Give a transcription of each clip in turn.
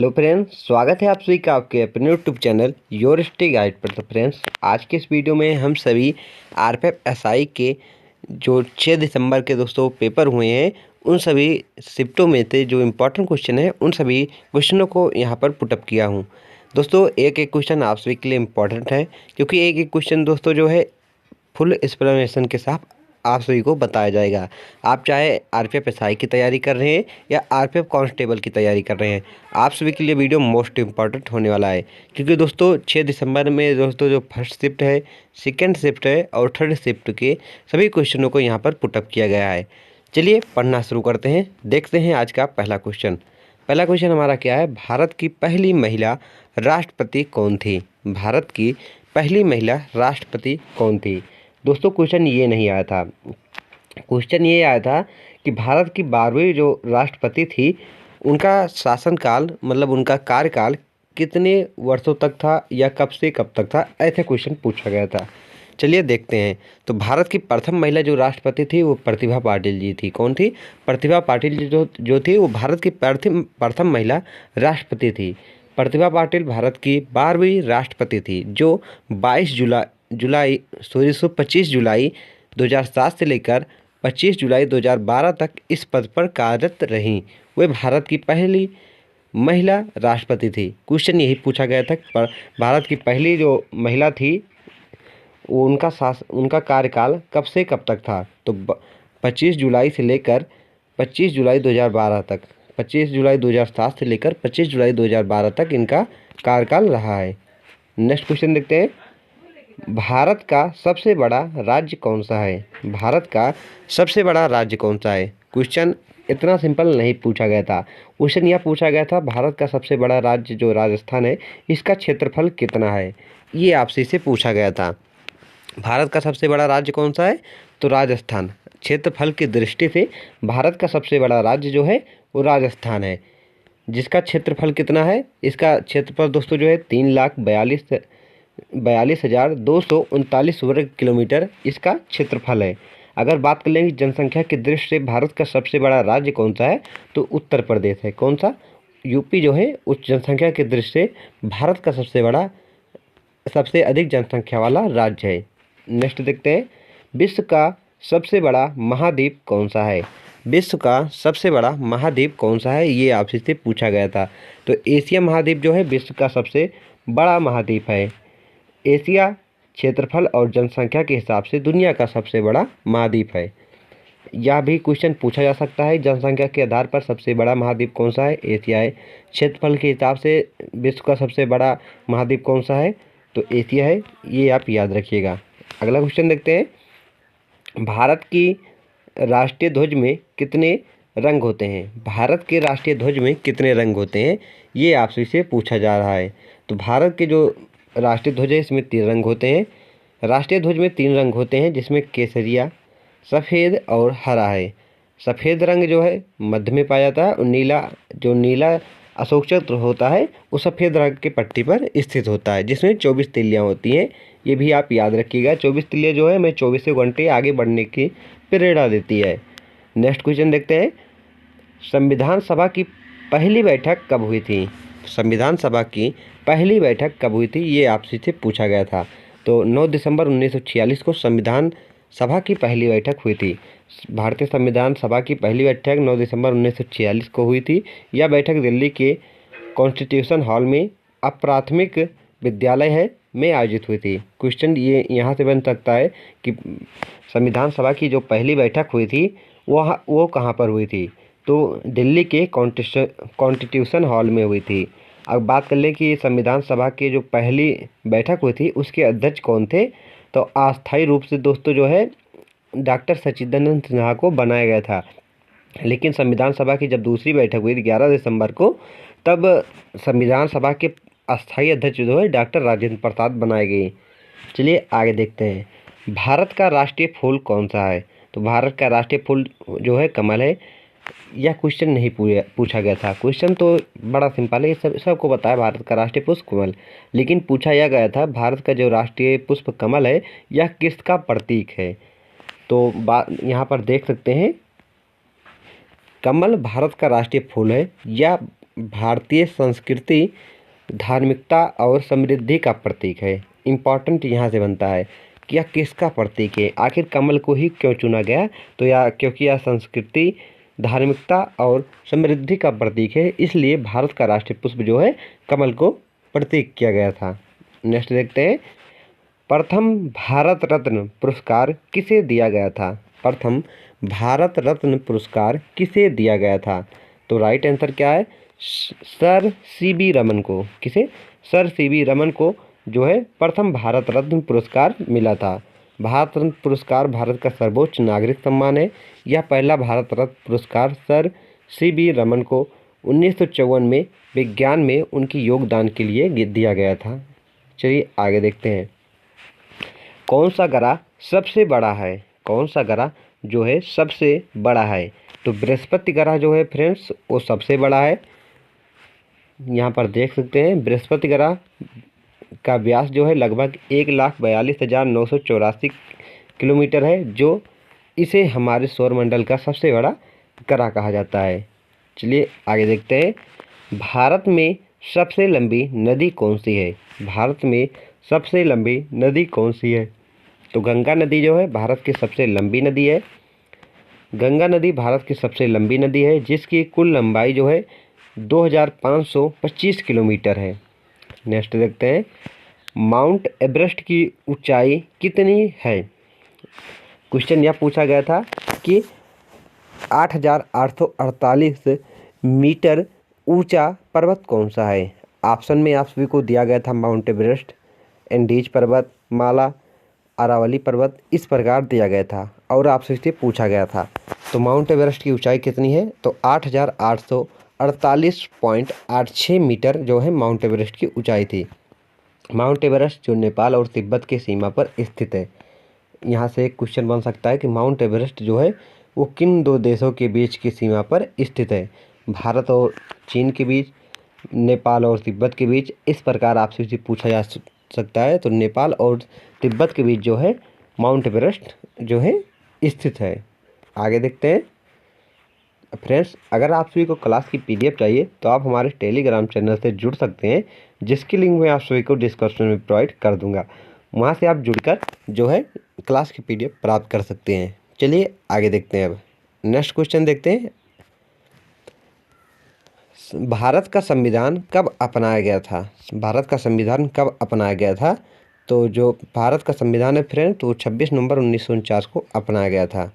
Hello friends, स्वागत है आप सभी का आपके अपने YouTube channel your study guide पर। तो फ्रेंड्स, आज के इस वीडियो में हम सभी आरपीएफ एसआई के जो 6 दिसंबर के दोस्तों पेपर हुए हैं उन सभी शिफ्टों में से जो इम्पोर्टेंट क्वेश्चन है उन सभी क्वेश्चनों को यहाँ पर पुटअप किया हूँ। दोस्तों एक एक क्वेश्चन आप सभी के लिए इम्पोर्टेंट है, क्योंकि एक एक क्वेश्चन दोस्तों जो है फुल एक्सप्लेनेशन के साथ आप सभी को बताया जाएगा। आप चाहे आरपीएफ एसआई की तैयारी कर रहे हैं या आरपीएफ कांस्टेबल की तैयारी कर रहे हैं, आप सभी के लिए वीडियो मोस्ट इम्पॉर्टेंट होने वाला है। क्योंकि दोस्तों 6 दिसंबर में दोस्तों जो फर्स्ट शिफ्ट है, सेकंड शिफ्ट है और थर्ड शिफ्ट के सभी क्वेश्चनों को यहाँ पर पुटअप किया गया है। चलिए पढ़ना शुरू करते हैं। देखते हैं आज का पहला क्वेश्चन। पहला क्वेश्चन हमारा क्या है, भारत की पहली महिला राष्ट्रपति कौन थी? भारत की पहली महिला राष्ट्रपति कौन थी? दोस्तों क्वेश्चन ये नहीं आया था, क्वेश्चन ये आया था कि भारत की 12वीं जो राष्ट्रपति थी उनका शासनकाल मतलब उनका कार्यकाल कितने वर्षों तक था या कब से कब तक था, ऐसे क्वेश्चन पूछा गया था। चलिए देखते हैं। तो भारत की प्रथम महिला जो राष्ट्रपति थी वो प्रतिभा पाटिल जी थी। कौन थी? प्रतिभा पाटिल जी जो थी वो भारत की प्रथम महिला राष्ट्रपति थी। प्रतिभा पाटिल भारत की 12वीं राष्ट्रपति थी जो 25 जुलाई 2007 से लेकर 25 जुलाई 2012 तक इस पद पर कार्यरत रहीं। वे भारत की पहली महिला राष्ट्रपति थी। क्वेश्चन यही पूछा गया था पर भारत की पहली जो महिला थी वो उनका कार्यकाल कब से कब तक था? तो 25 जुलाई से लेकर 25 जुलाई 2012 तक, 25 जुलाई 2007 से लेकर 25 जुलाई 2012 तक इनका कार्यकाल रहा है। नेक्स्ट क्वेश्चन देखते हैं। भारत का सबसे बड़ा राज्य कौन सा है? भारत का सबसे बड़ा राज्य कौन सा है? क्वेश्चन इतना सिंपल नहीं पूछा गया था। क्वेश्चन यह पूछा गया था भारत का सबसे बड़ा राज्य जो राजस्थान है इसका क्षेत्रफल कितना है, ये आपसे इसे पूछा गया था। भारत का सबसे बड़ा राज्य कौन सा है? तो राजस्थान। क्षेत्रफल की दृष्टि से भारत का सबसे बड़ा राज्य जो है वो राजस्थान है, जिसका क्षेत्रफल कितना है? इसका क्षेत्रफल दोस्तों जो है 3,42,239 वर्ग किलोमीटर इसका क्षेत्रफल है। अगर बात कर लेंगे जनसंख्या की दृष्टि से भारत का सबसे बड़ा राज्य कौन सा है, तो उत्तर प्रदेश है। कौन सा? यूपी जो है उस जनसंख्या की दृष्टि से भारत का सबसे अधिक जनसंख्या वाला राज्य है। नेक्स्ट देखते हैं। विश्व का सबसे बड़ा महाद्वीप कौन सा है? विश्व का सबसे बड़ा महाद्वीप कौन सा है, ये आपसे से पूछा गया था। तो एशिया महाद्वीप जो है विश्व का सबसे बड़ा महाद्वीप है। एशिया क्षेत्रफल और जनसंख्या के हिसाब से दुनिया का सबसे बड़ा महाद्वीप है। यह भी क्वेश्चन पूछा जा सकता है, जनसंख्या के आधार पर सबसे बड़ा महाद्वीप कौन सा है? एशिया है। क्षेत्रफल के हिसाब से विश्व का सबसे बड़ा महाद्वीप कौन सा है? तो एशिया है। ये आप याद रखिएगा। अगला क्वेश्चन देखते हैं। भारत की राष्ट्रीय ध्वज में कितने रंग होते हैं? भारत के राष्ट्रीय ध्वज में कितने रंग होते हैं, ये आपसे से पूछा जा रहा है। तो भारत के जो राष्ट्रीय ध्वज है इसमें 3 रंग होते हैं। राष्ट्रीय ध्वज में 3 रंग होते हैं जिसमें केसरिया, सफ़ेद और हरा है। सफ़ेद रंग जो है मध्य में पाया जाता है और नीला अशोक चक्र होता है वो सफ़ेद रंग के पट्टी पर स्थित होता है, जिसमें 24 तिल्लियाँ होती हैं। ये भी आप याद रखिएगा। 24 तिल्लियाँ जो है हमें 24 घंटे आगे बढ़ने की प्रेरणा देती है। नेक्स्ट क्वेश्चन देखते हैं। संविधान सभा की पहली बैठक कब हुई थी? संविधान सभा की पहली बैठक कब हुई थी, ये आपसे से पूछा गया था। तो 9 दिसंबर 1946 को संविधान सभा की पहली बैठक हुई थी। भारतीय संविधान सभा की पहली बैठक 9 दिसंबर 1946 को हुई थी। यह बैठक दिल्ली के कॉन्स्टिट्यूशन हॉल में अप्राथमिक विद्यालय है में आयोजित हुई थी। क्वेश्चन ये यहाँ से बन सकता है कि संविधान सभा की जो पहली बैठक हुई थी वो कहाँ पर हुई थी? तो दिल्ली के कॉन्स्टिट्यूशन हॉल में हुई थी। अब बात कर लें कि संविधान सभा की जो पहली बैठक हुई थी उसके अध्यक्ष कौन थे? तो अस्थायी रूप से दोस्तों जो है डॉक्टर सच्चिदानंद सिन्हा को बनाया गया था। लेकिन संविधान सभा की जब दूसरी बैठक हुई थी 11 दिसंबर को, तब संविधान सभा के अस्थायी अध्यक्ष जो है डॉक्टर राजेंद्र प्रसाद बनाए गए। चलिए आगे देखते हैं। भारत का राष्ट्रीय फूल कौन सा है? तो भारत का राष्ट्रीय फूल जो है कमल है। यह क्वेश्चन नहीं पूछा गया था। क्वेश्चन तो बड़ा सिंपल है, सबको पता है भारत का राष्ट्रीय पुष्प कमल। लेकिन पूछा यह गया था भारत का जो राष्ट्रीय पुष्प कमल है यह किसका प्रतीक है? तो यहाँ पर देख सकते हैं कमल भारत का राष्ट्रीय फूल है। यह भारतीय संस्कृति धार्मिकता और समृद्धि का प्रतीक है। इम्पॉर्टेंट यहाँ से बनता है कि यह किसका प्रतीक है। आखिर कमल को ही क्यों चुना गया, तो यह क्योंकि यह संस्कृति धार्मिकता और समृद्धि का प्रतीक है, इसलिए भारत का राष्ट्रीय पुष्प जो है कमल को प्रतीक किया गया था। नेक्स्ट देखते हैं, प्रथम भारत रत्न पुरस्कार किसे दिया गया था। प्रथम भारत रत्न पुरस्कार किसे दिया गया था, तो राइट आंसर क्या है, सर सीवी रमन को। किसे, सर सीवी रमन को जो है प्रथम भारत रत्न पुरस्कार मिला था। भारत रत्न पुरस्कार भारत का सर्वोच्च नागरिक सम्मान है। यह पहला भारत रत्न पुरस्कार सर सीवी रमन को 1954 में विज्ञान में उनकी योगदान के लिए दिया गया था। चलिए आगे देखते हैं, कौन सा ग्रह सबसे बड़ा है। कौन सा ग्रह जो है सबसे बड़ा है, तो बृहस्पति ग्रह जो है फ्रेंड्स वो सबसे बड़ा है। यहाँ पर देख सकते हैं बृहस्पति ग्रह का व्यास जो है लगभग 1,42,984 किलोमीटर है, जो इसे हमारे सौरमंडल का सबसे बड़ा ग्रह कहा जाता है। चलिए आगे देखते हैं, भारत में सबसे लंबी नदी कौन सी है। भारत में सबसे लंबी नदी कौन सी है, तो गंगा नदी जो है भारत की सबसे लंबी नदी है। गंगा नदी भारत की सबसे लंबी नदी है, जिसकी कुल लंबाई जो है 2,525 किलोमीटर है। नेक्स्ट देखते हैं, माउंट एवरेस्ट की ऊंचाई कितनी है। क्वेश्चन यह पूछा गया था कि 8,848 मीटर ऊंचा पर्वत कौन सा है। ऑप्शन में आप सभी को दिया गया था माउंट एवरेस्ट, एंडीज पर्वत, माला, अरावली पर्वत, इस प्रकार दिया गया था और आपसे इसे पूछा गया था। तो माउंट एवरेस्ट की ऊंचाई कितनी है, तो 8,848.86 मीटर जो है माउंट एवरेस्ट की ऊंचाई थी। माउंट एवरेस्ट जो नेपाल और तिब्बत की सीमा पर स्थित है। यहाँ से एक क्वेश्चन बन सकता है कि माउंट एवरेस्ट जो है वो किन दो देशों के बीच की सीमा पर स्थित है, भारत और चीन के बीच, नेपाल और तिब्बत के बीच, इस प्रकार आपसे इसे पूछा जा सकता है। तो नेपाल और तिब्बत के बीच जो है माउंट एवरेस्ट जो है स्थित है। आगे देखते हैं फ्रेंड्स, अगर आप सभी को क्लास की पीडीएफ चाहिए तो आप हमारे टेलीग्राम चैनल से जुड़ सकते हैं, जिसकी लिंक मैं आप सभी को डिस्क्रिप्शन में प्रोवाइड कर दूंगा। वहां से आप जुड़कर जो है क्लास की पीडीएफ प्राप्त कर सकते हैं। चलिए आगे देखते हैं, अब नेक्स्ट क्वेश्चन देखते हैं, भारत का संविधान कब अपनाया गया था। भारत का संविधान कब अपनाया गया था, तो जो भारत का संविधान है फ्रेंड तो 26 नवंबर 1949 को अपनाया गया था।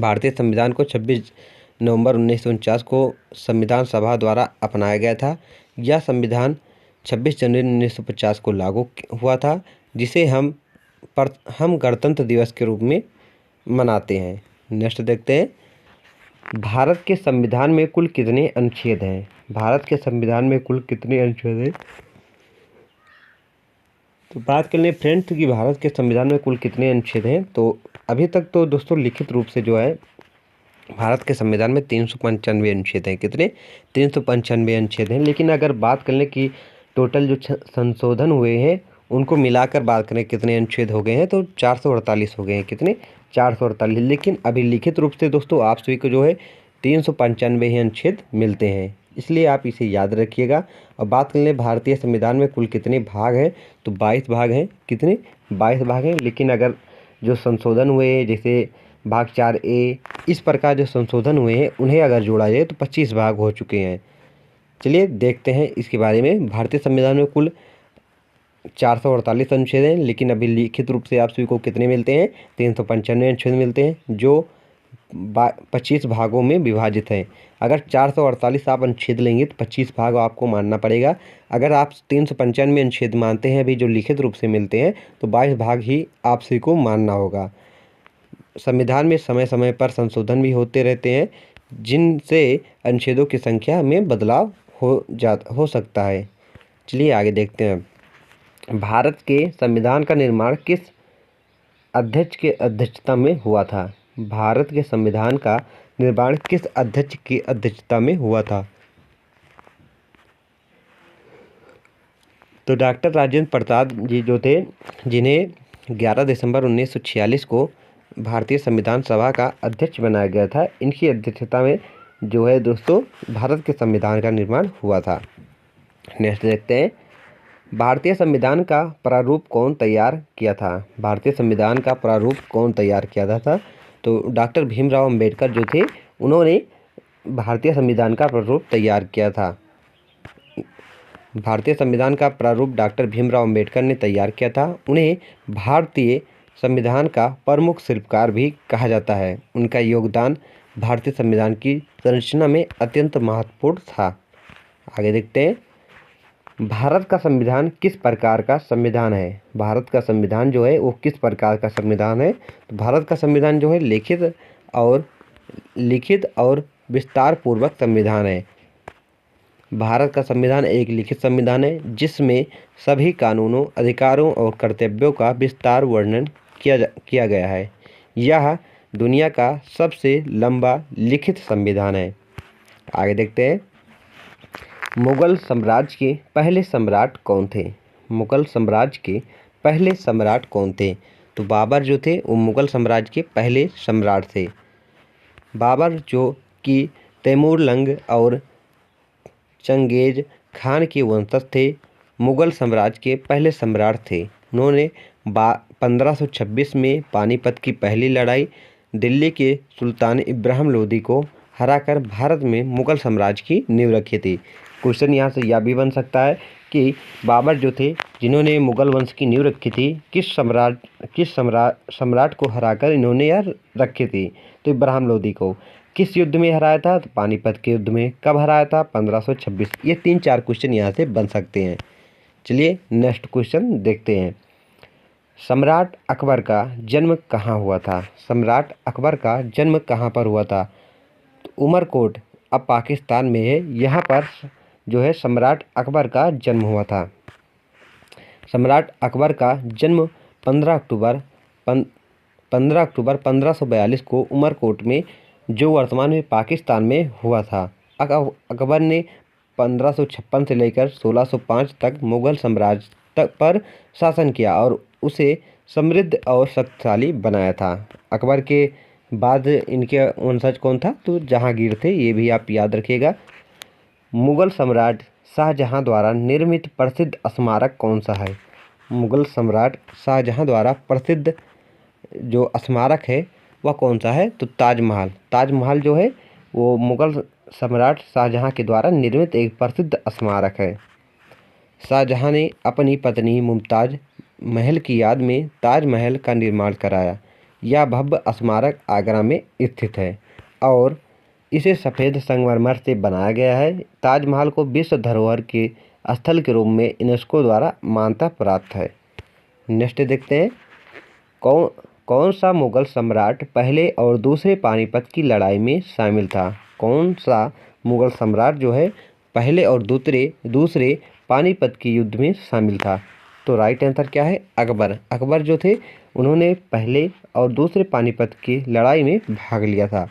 भारतीय संविधान को 26 नवंबर 1949 को संविधान सभा द्वारा अपनाया गया था। यह संविधान 26 जनवरी 1950 को लागू हुआ था, जिसे हम गणतंत्र दिवस के रूप में मनाते हैं। नेक्स्ट देखते हैं, भारत के संविधान में कुल कितने अनुच्छेद हैं। भारत के संविधान में कुल कितने अनुच्छेद हैं, तो बात कर लें फ्रेंड्स कि भारत के संविधान में कुल कितने अनुच्छेद हैं, तो अभी तक तो दोस्तों लिखित रूप से जो है भारत के संविधान में 395 अनुच्छेद हैं। कितने, 395 अनुच्छेद हैं। लेकिन अगर बात कर लें कि टोटल जो संशोधन हुए हैं उनको मिलाकर बात करें कितने अनुच्छेद हो गए हैं, तो 448 हो गए हैं। कितने, 448। लेकिन अभी लिखित रूप से दोस्तों आप सभी को जो है 395 ही अनुच्छेद मिलते हैं, इसलिए आप इसे याद रखिएगा। और बात कर लें भारतीय संविधान में कुल कितने भाग हैं, तो 22 भाग हैं। कितने, 22 भाग हैं। लेकिन अगर जो संशोधन हुए हैं जैसे भाग 4A, इस प्रकार जो संशोधन हुए हैं उन्हें अगर जोड़ा जाए तो 25 भाग हो चुके हैं। चलिए देखते हैं इसके बारे में। भारतीय संविधान में कुल 448 अनुच्छेद हैं, लेकिन अभी लिखित रूप से आप सभी को कितने मिलते हैं, 395 अनुच्छेद मिलते हैं, जो 25 भागों में विभाजित हैं। अगर 448 आप अनुच्छेद लेंगे तो 25 भाग आपको मानना पड़ेगा। अगर आप 395 अनुच्छेद मानते हैं अभी जो लिखित रूप से मिलते हैं, तो 22 भाग ही आप सभी को मानना होगा। संविधान में समय समय पर संशोधन भी होते रहते हैं, जिनसे अनुच्छेदों की संख्या में बदलाव हो सकता है। चलिए आगे देखते हैं, भारत के संविधान का निर्माण किस अध्यक्ष के अध्यक्षता में हुआ था। भारत के संविधान का निर्माण किस अध्यक्ष की अध्यक्षता में हुआ था, तो डॉक्टर राजेंद्र प्रसाद जी जो थे, जिन्हें 11 दिसंबर 1946 को भारतीय संविधान सभा का अध्यक्ष बनाया गया था। इनकी अध्यक्षता में जो है दोस्तों भारत के संविधान का निर्माण हुआ था। नेक्स्ट देखते हैं, भारतीय संविधान का प्रारूप कौन तैयार किया था? भारतीय संविधान का प्रारूप कौन तैयार किया था? तो डॉक्टर भीमराव अंबेडकर जो थे उन्होंने भारतीय संविधान का प्रारूप तैयार किया था। भारतीय संविधान का प्रारूप डॉक्टर भीमराव अंबेडकर ने तैयार किया था। उन्हें भारतीय संविधान का प्रमुख शिल्पकार भी कहा जाता है। उनका योगदान भारतीय संविधान की संरचना में अत्यंत महत्वपूर्ण था। आगे देखते हैं, भारत का संविधान किस प्रकार का संविधान है? भारत का संविधान जो है वो किस प्रकार का संविधान है? तो भारत का संविधान जो है लिखित और विस्तार पूर्वक संविधान है। भारत का संविधान एक लिखित संविधान है जिसमें सभी कानूनों, अधिकारों और कर्तव्यों का विस्तार वर्णन किया गया है। यह दुनिया का सबसे लंबा लिखित संविधान है। आगे देखते हैं, मुगल साम्राज्य के पहले सम्राट कौन थे? मुगल साम्राज्य के पहले सम्राट कौन थे? तो बाबर जो थे वो मुगल साम्राज्य के पहले सम्राट थे। बाबर जो कि तैमूरलंग और चंगेज खान के वंशज थे, मुगल साम्राज्य के पहले सम्राट थे। उन्होंने 1526 में पानीपत की पहली लड़ाई दिल्ली के सुल्तान इब्राहिम लोदी को हराकर भारत में मुगल साम्राज्य की नींव रखी थी। क्वेश्चन यहाँ से यह भी बन सकता है कि बाबर जो थे जिन्होंने मुगल वंश की नींव रखी थी, किस सम्राट को हराकर इन्होंने यह रखी थी? तो इब्राहिम लोदी को। किस युद्ध में हराया था? तो पानीपत के युद्ध में। कब हराया था? 1526। ये 3-4 क्वेश्चन यहाँ से बन सकते हैं। चलिए नेक्स्ट क्वेश्चन देखते हैं, सम्राट अकबर का जन्म कहाँ हुआ था? सम्राट अकबर का जन्म कहाँ पर हुआ था? तो उमरकोट अब पाकिस्तान में है, यहाँ पर जो है सम्राट अकबर का जन्म हुआ था। सम्राट अकबर का जन्म 15 अक्टूबर 1542 को उमरकोट में, जो वर्तमान में पाकिस्तान में हुआ था। अकबर ने 1556 से लेकर 1605 तक मुगल साम्राज्य तक पर शासन किया और उसे समृद्ध और शक्तिशाली बनाया था। अकबर के बाद इनके वंशज कौन था? तो जहांगीर थे, ये भी आप याद रखिएगा। मुगल सम्राट शाहजहां द्वारा निर्मित प्रसिद्ध स्मारक कौन सा है? मुगल सम्राट शाहजहां द्वारा प्रसिद्ध जो स्मारक है वह कौन सा है? तो ताजमहल। ताजमहल जो है वो मुगल सम्राट शाहजहां के द्वारा निर्मित एक प्रसिद्ध स्मारक है। शाहजहां ने अपनी पत्नी मुमताज महल की याद में ताजमहल का निर्माण कराया। यह भव्य स्मारक आगरा में स्थित है और इसे सफ़ेद संगमरमर से बनाया गया है। ताजमहल को विश्व धरोहर के स्थल के रूप में यूनेस्को द्वारा मान्यता प्राप्त है। नेक्स्ट देखते हैं, कौन सा मुगल सम्राट पहले और दूसरे पानीपत की लड़ाई में शामिल था? कौन सा मुगल सम्राट जो है पहले और दूसरे पानीपत के युद्ध में शामिल था? तो राइट आंसर क्या है? अकबर। अकबर जो थे उन्होंने पहले और दूसरे पानीपत की लड़ाई में भाग लिया था।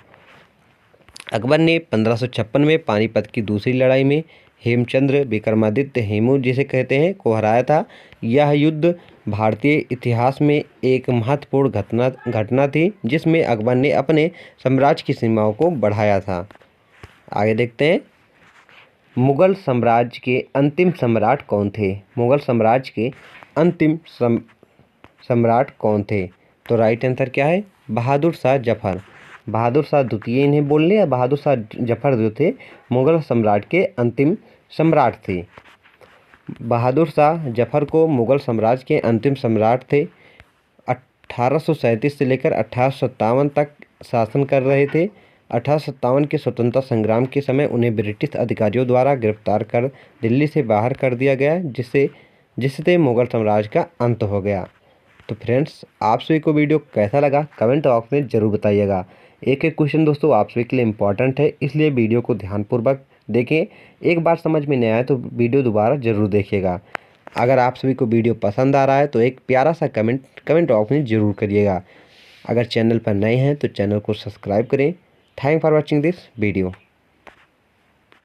अकबर ने 1556 में पानीपत की दूसरी लड़ाई में हेमचंद्र विक्रमादित्य हेमू जिसे कहते हैं को हराया था। यह युद्ध भारतीय इतिहास में एक महत्वपूर्ण घटना थी जिसमें अकबर ने अपने साम्राज्य की सीमाओं को बढ़ाया था। आगे देखते हैं, मुगल साम्राज्य के अंतिम सम्राट कौन थे? मुगल साम्राज्य के अंतिम सम्राट कौन थे? तो राइट आंसर क्या है? बहादुर शाह जफर। बहादुर शाह द्वितीय इन्हें बोलने, या बहादुर शाह जफर जो थे मुगल सम्राट के अंतिम सम्राट थे। बहादुर शाह जफर को मुगल साम्राज्य के अंतिम सम्राट थे। 1837 से लेकर 1857 तक शासन कर रहे थे। 1857 के स्वतंत्रता संग्राम के समय उन्हें ब्रिटिश अधिकारियों द्वारा गिरफ्तार कर दिल्ली से बाहर कर दिया गया, जिससे मुगल साम्राज्य का अंत हो गया। तो फ्रेंड्स, आप सभी को वीडियो कैसा लगा कमेंट बॉक्स में ज़रूर बताइएगा। एक क्वेश्चन दोस्तों आप सभी के लिए इम्पॉर्टेंट है, इसलिए वीडियो को ध्यानपूर्वक देखें। एक बार समझ में नहीं आया तो वीडियो दोबारा ज़रूर देखिएगा। अगर आप सभी को वीडियो पसंद आ रहा है तो एक प्यारा सा कमेंट बॉक्स में ज़रूर करिएगा। अगर चैनल पर नए हैं तो चैनल को सब्सक्राइब करें। Thank for watching this video.